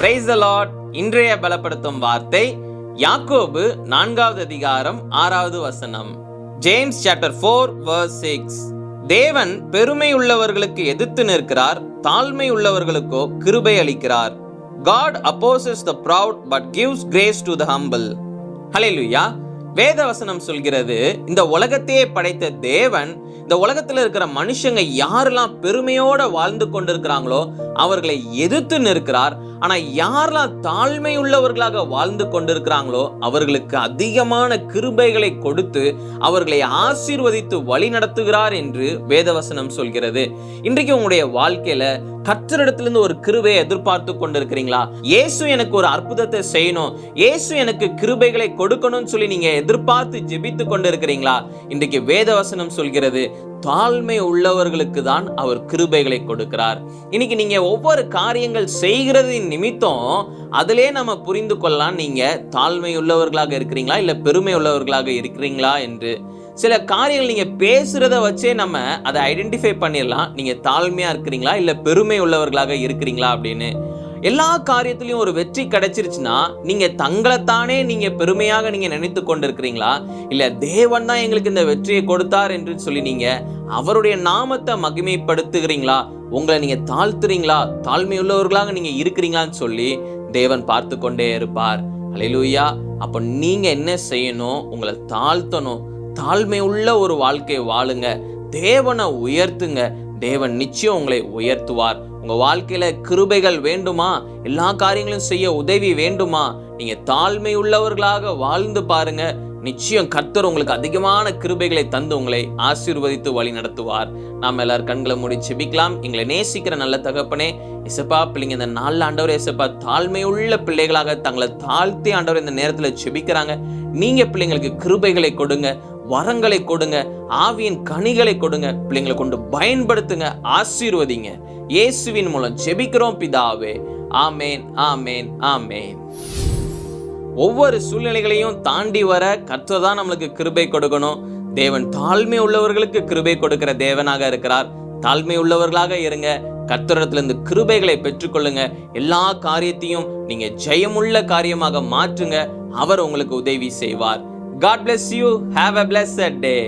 Praise the Lord. இன்றைய பலப்படுத்தும் வார்த்தை யாக்கோபு 4வது அதிகாரம் 6வது வசனம். James chapter 4 verse 6. தேவன் பெருமை உள்ளவர்களுக்கு எதிர்த்து நிற்கிறார், தாழ்மை உள்ளவர்களுக்கோ கிருபை அளிக்கிறார். God opposes the proud but gives grace to the humble. ஹல்லேலூயா. வேதவசனம் சொல்கிறது, இந்த உலகத்தையே படைத்த தேவன் இந்த உலகத்துல இருக்கிற மனுஷங்க யாரெல்லாம் பெருமையோட வாழ்ந்து கொண்டிருக்கிறாங்களோ அவர்களை எதிர்த்து நிற்கிறார். ஆனா யாரெல்லாம் தாழ்மை உள்ளவர்களாக வாழ்ந்து கொண்டிருக்கிறாங்களோ அவர்களுக்கு அதிகமான கிருபைகளை கொடுத்து அவர்களை ஆசீர்வதித்து வழி நடத்துகிறார் என்று வேதவசனம் சொல்கிறது. இன்றைக்கு உங்களுடைய வாழ்க்கையில கர்த்தரிடத்திலிருந்து ஒரு கிருபையை எதிர்பார்த்து கொண்டிருக்கிறீங்களா? இயேசு எனக்கு ஒரு அற்புதத்தை செய்யணும், இயேசு எனக்கு கிருபைகளை கொடுக்கணும்னு சொல்லி நீங்க எதிர்பார்த்து ஜெபித்து கொண்டிருக்கிறீங்களா? இன்றைக்கு வேதவசனம் சொல்கிறது, தாழ்மை உள்ளவர்களுக்கு தான் அவர் கிருபைகளை கொடுக்கிறார். இன்னைக்கு நீங்க ஒவ்வொரு காரியங்கள் செய்கிறதின் நிமித்தம் அதிலே நம்ம புரிந்து கொள்ளலாம், நீங்க தாழ்மை உள்ளவர்களாக இருக்கிறீங்களா இல்ல பெருமை உள்ளவர்களாக இருக்கிறீங்களா என்று. சில காரியங்கள் நீங்க பேசுறத வச்சே நம்ம அதை ஐடென்டிஃபை பண்ணிடலாம், நீங்க தாழ்மையா இருக்கிறீங்களா இல்ல பெருமை உள்ளவர்களாக இருக்கிறீங்களா அப்படின்னு. எல்லா காரியத்திலையும் ஒரு வெற்றி கிடைச்சிருச்சுன்னா நீங்க தங்களைத்தானே நீங்க பெருமையாக நீங்க நினைத்து கொண்டிருக்கிறீங்களா இல்ல தேவன் தான் எங்களுக்கு இந்த வெற்றியை கொடுத்தார் என்று சொல்லி நீங்க அவருடைய நாமத்தை மகிமைப்படுத்துகிறீங்களா? உங்களை நீங்க தாழ்த்துறீங்களா, தாழ்மை உள்ளவர்களாக நீங்க இருக்கிறீங்களான்னு சொல்லி தேவன் பார்த்து கொண்டே இருப்பார். ஹல்லேலூயா. அப்ப நீங்க என்ன செய்யணும்? உங்களை தாழ்த்தணும், தாழ்மை உள்ள ஒரு வாழ்க்கையை வாழுங்க, தேவனை உயர்த்துங்க, தேவன் நிச்சயம் உங்களை உயர்த்துவார். உங்க வாழ்க்கையில கிருபைகள் வேண்டுமா, எல்லா காரியங்களும் செய்ய உதவி வேண்டுமா, நீங்க தாழ்மை உள்ளவர்களாக வாழ்ந்து பாருங்க. நிச்சயம் கர்த்தர் உங்களுக்கு அதிகமான கிருபைகளை தந்து உங்களை ஆசீர்வதித்து வழி நடத்துவார். நாம் எல்லாரும் கண்களை மூடி ஜெபிக்கலாம். எங்களை நேசிக்கிற நல்ல தகப்பனே, இசப்பா பிள்ளைங்க இந்த 4 ஆண்டவர் இசப்பா தாழ்மை உள்ள பிள்ளைகளாக தங்களை தாழ்த்தி ஆண்டவர் இந்த நேரத்துல ஜெபிக்கிறாங்க. நீங்க பிள்ளைங்களுக்கு கிருபைகளை கொடுங்க, வரங்களை கொடுங்க, ஆவியின் கனிகளை கொடுங்க, பிள்ளைங்களை கொண்டு பயன்படுத்துங்க, ஆசீர்வதிங்க. இயேசுவின் மூலம் ஜெபிக்கிறோம் பிதாவே. ஆமேன், ஆமேன், ஆமேன். ஒவ்வொரு சூழ்நிலைகளையும் தாண்டி வர கர்த்தர் தான் நம்மளுக்கு கிருபை கொடுக்கணும். தேவன் தாழ்மை உள்ளவர்களுக்கு கிருபை கொடுக்கிற தேவனாக இருக்கிறார். தாழ்மை உள்ளவர்களாக இருங்க, கர்த்தரிடத்திலிருந்து கிருபைகளை பெற்றுக்கொள்ளுங்க. எல்லா காரியத்தையும் நீங்க ஜெயமுள்ள காரியமாக மாற்றுங்க. அவர் உங்களுக்கு உதவி செய்வார். God bless you. Have a blessed day.